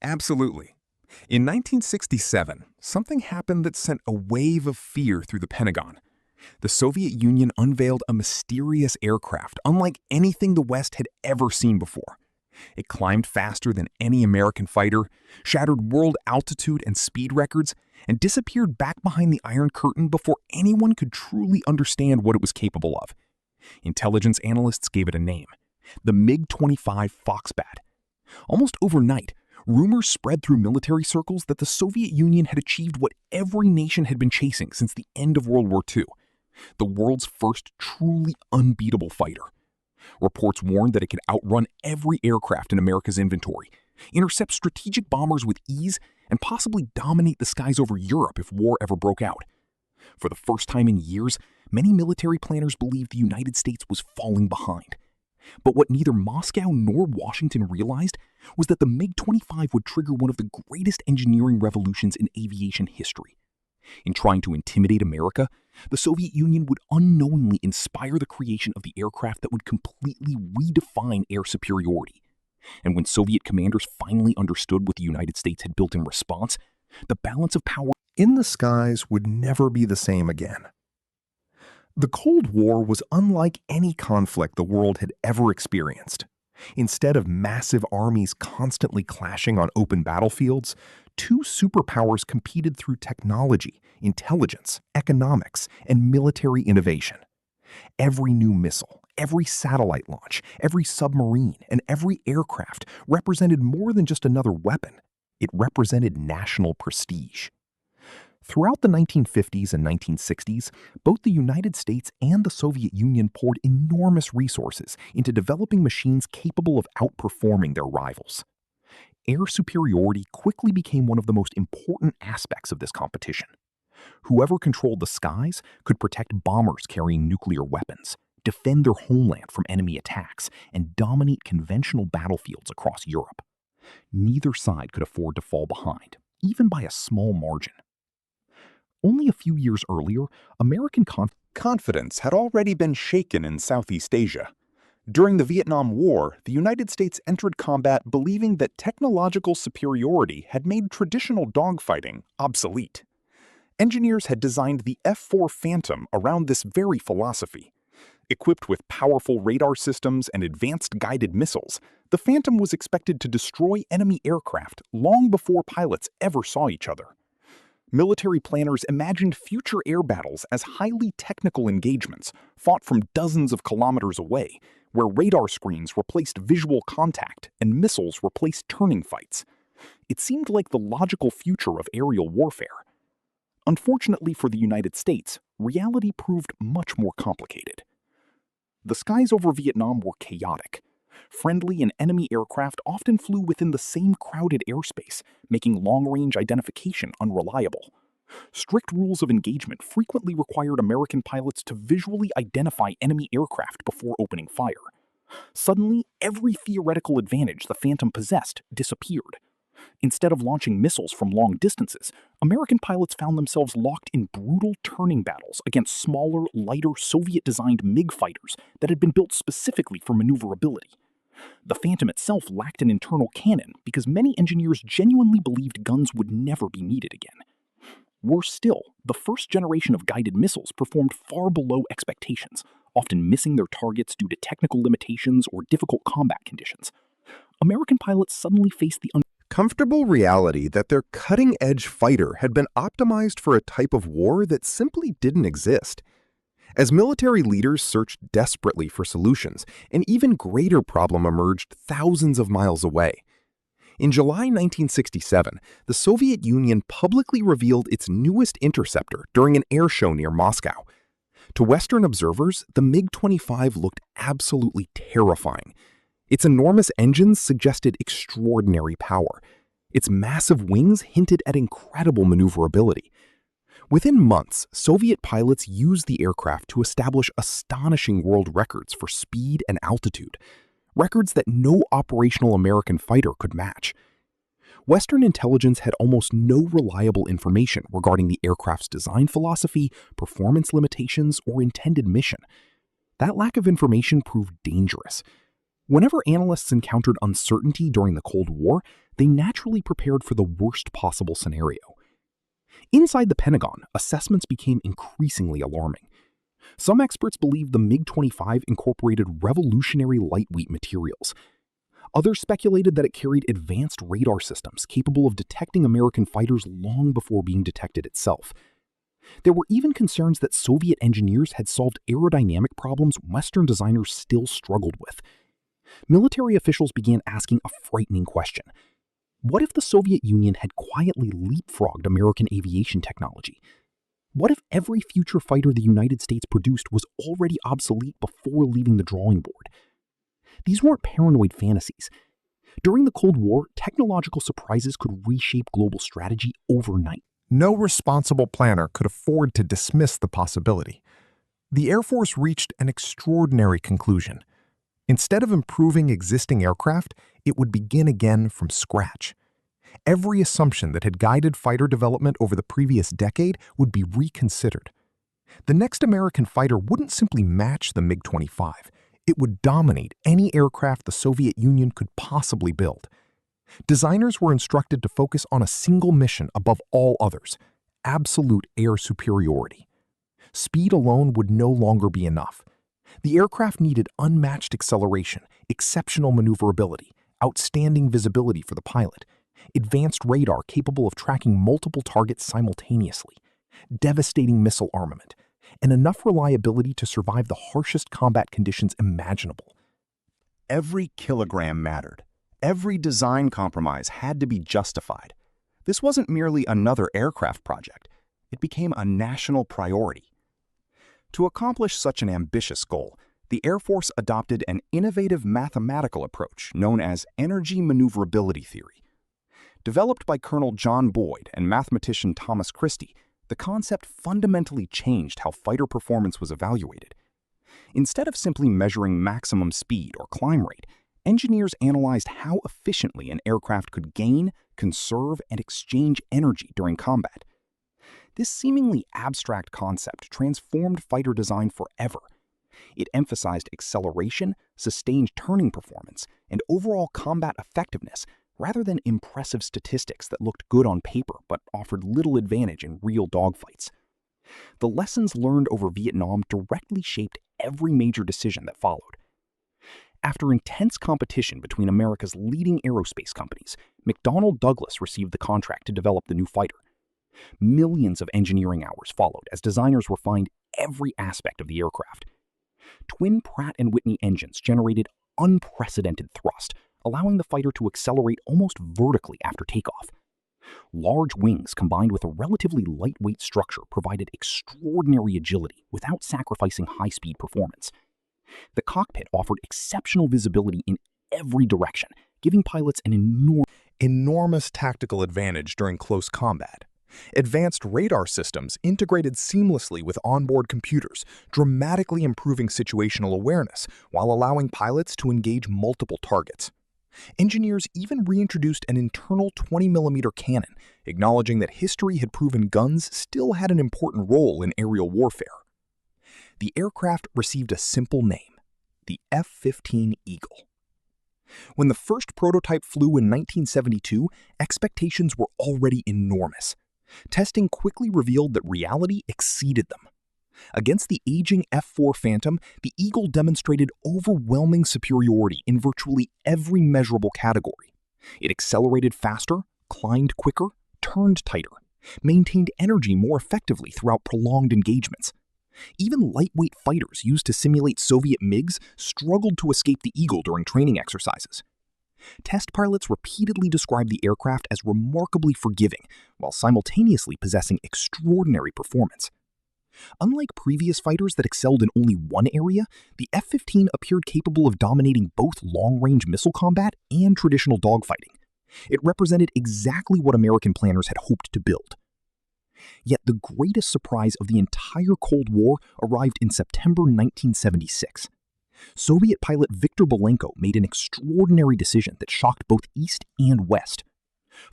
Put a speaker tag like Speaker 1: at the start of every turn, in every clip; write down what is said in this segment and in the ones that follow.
Speaker 1: Absolutely. In 1967, something happened that sent a wave of fear through the Pentagon. The Soviet Union unveiled a mysterious aircraft unlike anything the West had ever seen before. It climbed faster than any American fighter, shattered world altitude and speed records, and disappeared back behind the Iron Curtain before anyone could truly understand what it was capable of. Intelligence analysts gave it a name: the MiG-25 Foxbat. Almost overnight, rumors spread through military circles that the Soviet Union had achieved what every nation had been chasing since the end of World War II: the world's first truly unbeatable fighter. Reports warned that it could outrun every aircraft in America's inventory, intercept strategic bombers with ease, and possibly dominate the skies over Europe if war ever broke out. For the first time in years, many military planners believed the United States was falling behind. But what neither Moscow nor Washington realized was that the MiG-25 would trigger one of the greatest engineering revolutions in aviation history. In trying to intimidate America, the Soviet Union would unknowingly inspire the creation of the aircraft that would completely redefine air superiority. And when Soviet commanders finally understood what the United States had built in response, the balance of power
Speaker 2: in the skies would never be the same again. The Cold War was unlike any conflict the world had ever experienced. Instead of massive armies constantly clashing on open battlefields, two superpowers competed through technology, intelligence, economics, and military innovation. Every new missile, every satellite launch, every submarine, and every aircraft represented more than just another weapon. It represented national prestige. Throughout the 1950s and 1960s, both the United States and the Soviet Union poured enormous resources into developing machines capable of outperforming their rivals. Air superiority quickly became one of the most important aspects of this competition. Whoever controlled the skies could protect bombers carrying nuclear weapons, defend their homeland from enemy attacks, and dominate conventional battlefields across Europe. Neither side could afford to fall behind, even by a small margin. Only a few years earlier, American
Speaker 3: confidence had already been shaken in Southeast Asia. During the Vietnam War, the United States entered combat believing that technological superiority had made traditional dogfighting obsolete. Engineers had designed the F-4 Phantom around this very philosophy. Equipped with powerful radar systems and advanced guided missiles, the Phantom was expected to destroy enemy aircraft long before pilots ever saw each other. Military planners imagined future air battles as highly technical engagements fought from dozens of kilometers away, where radar screens replaced visual contact and missiles replaced turning fights. It seemed like the logical future of aerial warfare. Unfortunately for the United States, reality proved much more complicated. The skies over Vietnam were chaotic. Friendly and enemy aircraft often flew within the same crowded airspace, making long-range identification unreliable. Strict rules of engagement frequently required American pilots to visually identify enemy aircraft before opening fire. Suddenly, every theoretical advantage the Phantom possessed disappeared. Instead of launching missiles from long distances, American pilots found themselves locked in brutal turning battles against smaller, lighter Soviet-designed MiG fighters that had been built specifically for maneuverability. The Phantom itself lacked an internal cannon because many engineers genuinely believed guns would never be needed again. Worse still, the first generation of guided missiles performed far below expectations, often missing their targets due to technical limitations or difficult combat conditions. American pilots suddenly faced the
Speaker 2: comfortable reality that their cutting-edge fighter had been optimized for a type of war that simply didn't exist. As military leaders searched desperately for solutions, an even greater problem emerged thousands of miles away. In July 1967, the Soviet Union publicly revealed its newest interceptor during an air show near Moscow. To Western observers, the MiG-25 looked absolutely terrifying. Its enormous engines suggested extraordinary power. Its massive wings hinted at incredible maneuverability. Within months, Soviet pilots used the aircraft to establish astonishing world records for speed and altitude, records that no operational American fighter could match. Western intelligence had almost no reliable information regarding the aircraft's design philosophy, performance limitations, or intended mission. That lack of information proved dangerous. Whenever analysts encountered uncertainty during the Cold War,
Speaker 1: they naturally prepared for the worst possible scenario. Inside the Pentagon, assessments became increasingly alarming. Some experts believed the MiG-25 incorporated revolutionary lightweight materials. Others speculated that it carried advanced radar systems capable of detecting American fighters long before being detected itself. There were even concerns that Soviet engineers had solved aerodynamic problems Western designers still struggled with. Military officials began asking a frightening question. What if the Soviet Union had quietly leapfrogged American aviation technology? What if every future fighter the United States produced was already obsolete before leaving the drawing board? These weren't paranoid fantasies. During the Cold War, technological surprises could reshape global strategy overnight.
Speaker 2: No responsible planner could afford to dismiss the possibility. The Air Force reached an extraordinary conclusion. Instead of improving existing aircraft, it would begin again from scratch. Every assumption that had guided fighter development over the previous decade would be reconsidered. The next American fighter wouldn't simply match the MiG-25. It would dominate any aircraft the Soviet Union could possibly build. Designers were instructed to focus on a single mission above all others: absolute air superiority. Speed alone would no longer be enough. The aircraft needed unmatched acceleration, exceptional maneuverability, outstanding visibility for the pilot, advanced radar capable of tracking multiple targets simultaneously, devastating missile armament, and enough reliability to survive the harshest combat conditions imaginable.
Speaker 3: Every kilogram mattered. Every design compromise had to be justified. This wasn't merely another aircraft project. It became a national priority. To accomplish such an ambitious goal, the Air Force adopted an innovative mathematical approach known as energy maneuverability theory. Developed by Colonel John Boyd and mathematician Thomas Christie, the concept fundamentally changed how fighter performance was evaluated. Instead of simply measuring maximum speed or climb rate, engineers analyzed how efficiently an aircraft could gain, conserve, and exchange energy during combat. This seemingly abstract concept transformed fighter design forever. It emphasized acceleration, sustained turning performance, and overall combat effectiveness rather than impressive statistics that looked good on paper but offered little advantage in real dogfights. The lessons learned over Vietnam directly shaped every major decision that followed. After intense competition between America's leading aerospace companies, McDonnell Douglas received the contract to develop the new fighter. Millions of engineering hours followed as designers refined every aspect of the aircraft. Twin Pratt & Whitney engines generated unprecedented thrust, allowing the fighter to accelerate almost vertically after takeoff. Large wings combined with a relatively lightweight structure provided extraordinary agility without sacrificing high-speed performance. The cockpit offered exceptional visibility in every direction, giving pilots an enormous tactical advantage during close combat. Advanced radar systems integrated seamlessly with onboard computers, dramatically improving situational awareness while allowing pilots to engage multiple targets. Engineers even reintroduced an internal 20mm cannon, acknowledging that history had proven guns still had an important role in aerial warfare. The aircraft received a simple name: the F-15 Eagle. When the first prototype flew in 1972, expectations were already enormous. Testing quickly revealed that reality exceeded them. Against the aging F-4 Phantom, the Eagle demonstrated overwhelming superiority in virtually every measurable category. It accelerated faster, climbed quicker, turned tighter, maintained energy more effectively throughout prolonged engagements. Even lightweight fighters used to simulate Soviet MiGs struggled to escape the Eagle during training exercises. Test pilots repeatedly described the aircraft as remarkably forgiving, while simultaneously possessing extraordinary performance. Unlike previous fighters that excelled in only one area, the F-15 appeared capable of dominating both long-range missile combat and traditional dogfighting. It represented exactly what American planners had hoped to build. Yet the greatest surprise of the entire Cold War arrived in September 1976. Soviet pilot Viktor Belenko made an extraordinary decision that shocked both East and West.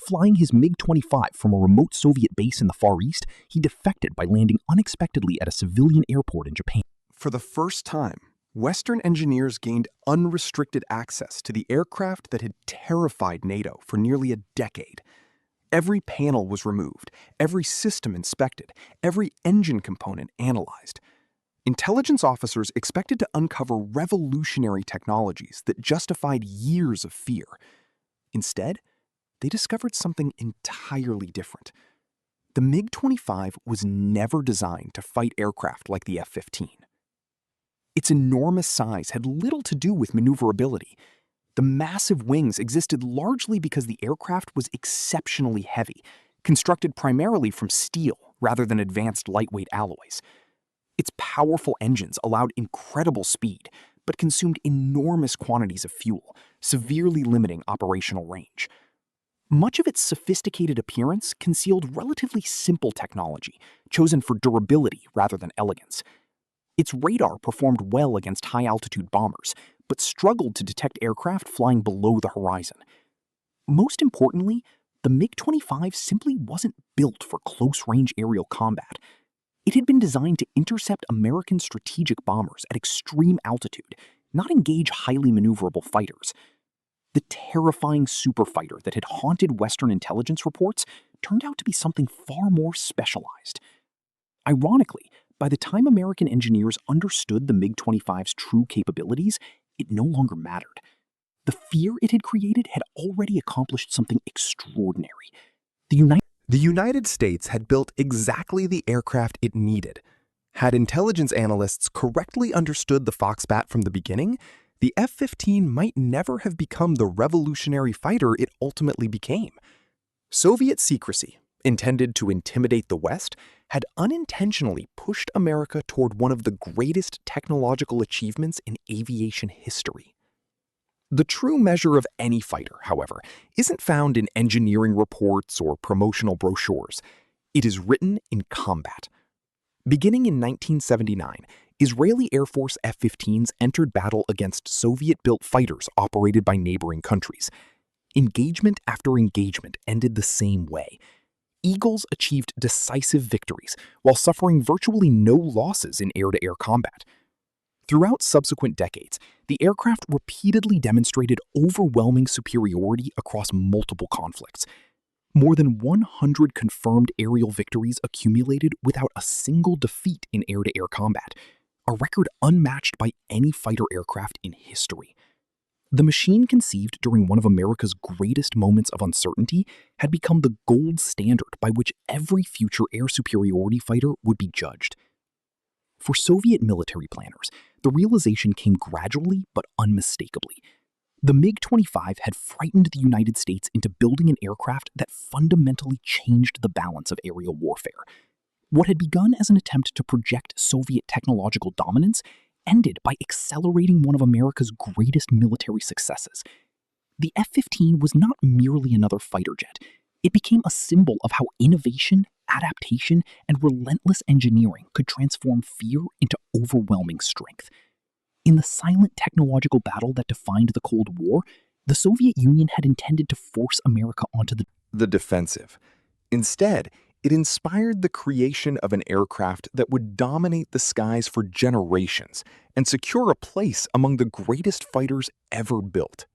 Speaker 3: Flying his MiG-25 from a remote Soviet base in the Far East, he defected by landing unexpectedly at a civilian airport in Japan.
Speaker 2: For the first time, Western engineers gained unrestricted access to the aircraft that had terrified NATO for nearly a decade. Every panel was removed, every system inspected, every engine component analyzed. Intelligence officers expected to uncover revolutionary technologies that justified years of fear. Instead, they discovered something entirely different. The MiG-25 was never designed to fight aircraft like the F-15. Its enormous size had little to do with maneuverability. The massive wings existed largely because the aircraft was exceptionally heavy, constructed primarily from steel rather than advanced lightweight alloys. Its powerful engines allowed incredible speed, but consumed enormous quantities of fuel, severely limiting operational range. Much of its sophisticated appearance concealed relatively simple technology, chosen for durability rather than elegance. Its radar performed well against high-altitude bombers, but struggled to detect aircraft flying below the horizon. Most importantly, the MiG-25 simply wasn't built for close-range aerial combat. It had been designed to intercept American strategic bombers at extreme altitude, not engage highly maneuverable fighters. The terrifying superfighter that had haunted Western intelligence reports turned out to be something far more specialized. Ironically, by the time American engineers understood the MiG-25's true capabilities, it no longer mattered. The fear it had created had already accomplished something extraordinary.
Speaker 1: The United States had built exactly the aircraft it needed. Had intelligence analysts correctly understood the Foxbat from the beginning, the F-15 might never have become the revolutionary fighter it ultimately became. Soviet secrecy, intended to intimidate the West, had unintentionally pushed America toward one of the greatest technological achievements in aviation history. The true measure of any fighter, however, isn't found in engineering reports or promotional brochures. It is written in combat. Beginning in 1979, Israeli Air Force F-15s entered battle against Soviet-built fighters operated by neighboring countries. Engagement after engagement ended the same way. Eagles achieved decisive victories while suffering virtually no losses in air-to-air combat. Throughout subsequent decades, the aircraft repeatedly demonstrated overwhelming superiority across multiple conflicts. More than 100 confirmed aerial victories accumulated without a single defeat in air-to-air combat, a record unmatched by any fighter aircraft in history. The machine conceived during one of America's greatest moments of uncertainty had become the gold standard by which every future air superiority fighter would be judged. For Soviet military planners, the realization came gradually but unmistakably. The MiG-25 had frightened the United States into building an aircraft that fundamentally changed the balance of aerial warfare. What had begun as an attempt to project Soviet technological dominance ended by accelerating one of America's greatest military successes. The F-15 was not merely another fighter jet. It became a symbol of how innovation, adaptation, and relentless engineering could transform fear into overwhelming strength. In the silent technological battle that defined the Cold War, the Soviet Union had intended to force America onto the
Speaker 2: defensive. Instead, it inspired the creation of an aircraft that would dominate the skies for generations and secure a place among the greatest fighters ever built.